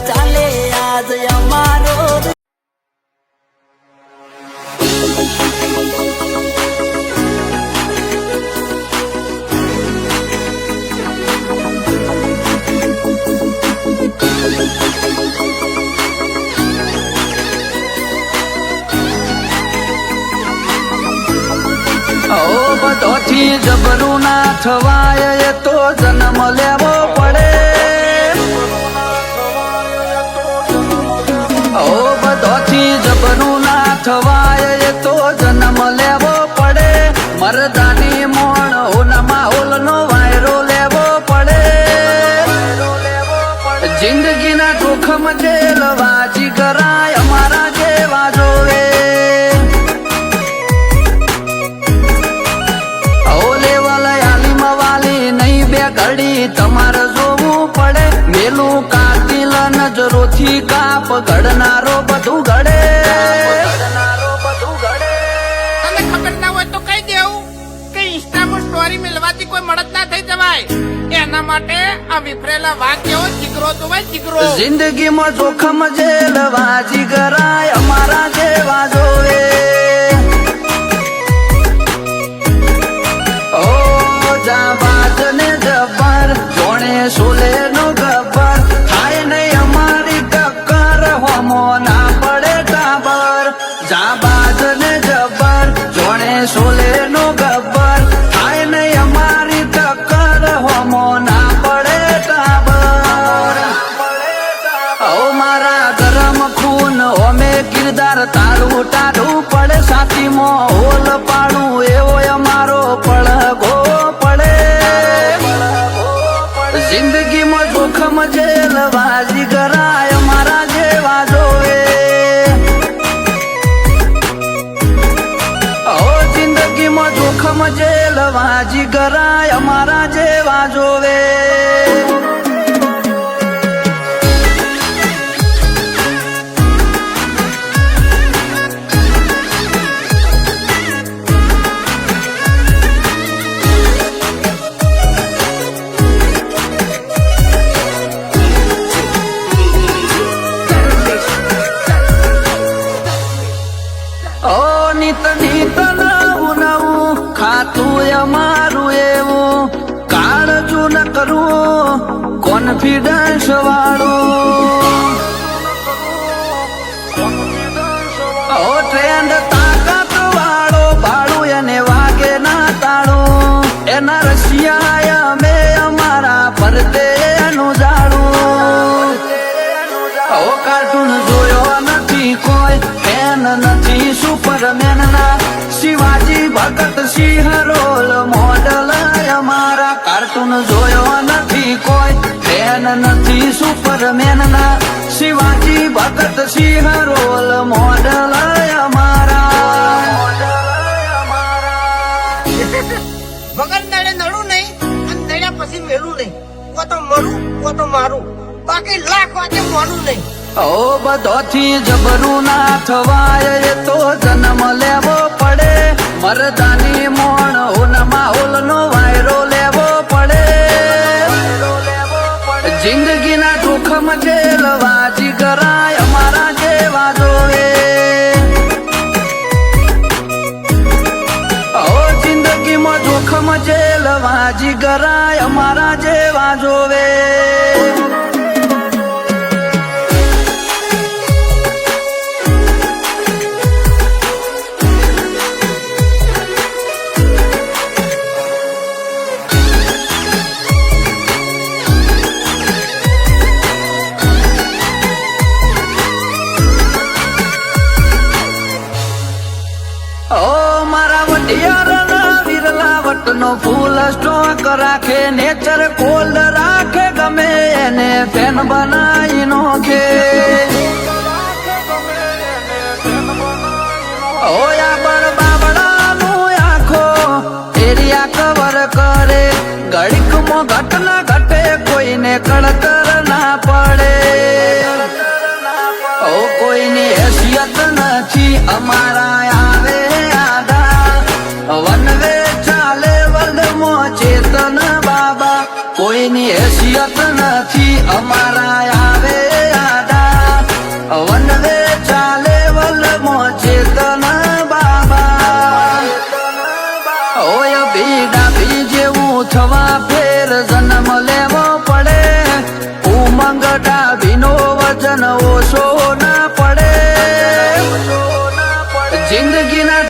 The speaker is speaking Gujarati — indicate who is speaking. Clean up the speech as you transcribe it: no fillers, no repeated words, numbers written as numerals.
Speaker 1: ચાલે આજ અમારો
Speaker 2: બધોથી જબરું ના થવાય એ તો જન્મ લેવો પડે બધોથી જબરું ના થવાય એ તો જન્મ લેવો પડે મરદાની મોણ હોના હોલ નો વાયરો લેવો પડે જિંદગીના જોખમ જેલવાજી કરાય અમારા જેવા જોવે ઘડી તમારે જોવું પડે મેલું કાતિલ નજરોથી કાપ ઘડનારો બધું ઘડે
Speaker 3: તને ખબર ના હોય તો કહી દેવું કે ઇન્સ્ટામાં સ્ટોરી મેળવાથી કોઈ મળત ના થઈ જવાય એના માટે આ વિફરેલા વાઘ જેવો જીગરો જોવાય જીગરો
Speaker 2: જિંદગીમાં જોખમ જેલવાજી કરાય અમારા જેવા જોવે જાબાજ ને જબર જોણે સોલે નો ગબ્બર થાય નહીં અમારી ટક્કર હોમો ના પડે ટાબર જાબાજ ને જબર જોણે સોલે નો ગબ્બર થાય નહીં અમારી ટક્કર હોમો ના પડે ટાબર ઓ મારા ગરમ ખૂન ઓમે કિરદાર તારું ટાઢું પડે સાચીમાં હોલ પાડું એવો અમારો પડઘો જિંદગીમાં જોખમ જેલવાજી કરાય અમારા જેવા જોવે જિંદગીમાં જોખમ જેલવાજી કરાય અમારા જેવા જોવે નીત નવું નવું ખાતું અમારું એવું કાળજું ન કરવું કોન્ફિડન્સ વાળું ટ્રેન્ડ તાકાત વાળો ભાડું એને વાગે ના તાળું એના રશિયા અમે અમારા ફરતે એનું જાડું કાર્ટૂન જોયો નથી કોઈ ફેન નથી સુપરમેન ના શિવાજી ભગત સિંહ રોલ મોડલ અમારા કાર્ટૂન જોયો નથી કોઈ ફેન નથી સુપરમેન ના શિવાજી ભગત સિંહ રોલ મોડલ અમારા
Speaker 3: વગર દાડે નડું નહીં અને દડ્યા પછી મેલું નહીં કો તો મરું કો તો મારું બાકી લાખ વાતે મોનું નહીં
Speaker 2: બધોથી જબરું ના થવાય એ તો જન્મ લેવો પડે મરદાની મોણ હોના હોલ નો વાયરો લેવો પડે જિંદગીના જોખમ જેલવાજી કરાય અમારા જેવા જોવે જિંદગીમાં જોખમ જેલવાજી કરાય અમારા જેવા જોવે નો ફૂલ સ્ટોક રાખે નેચર કોલ્ડ રાખે ગમે એને ફેન બનાવી નોખે ઓયા બળ બાબડાનું આખો એરિયા કવર કરે ઘડીકમાં ઘટના ઘટે કોઈને કળતર ના પડે કોઈની હેસિયત નથી અમારા આવે આધા વનવે ચેતન બાબા કોઈની હેસિયત નથી અમારા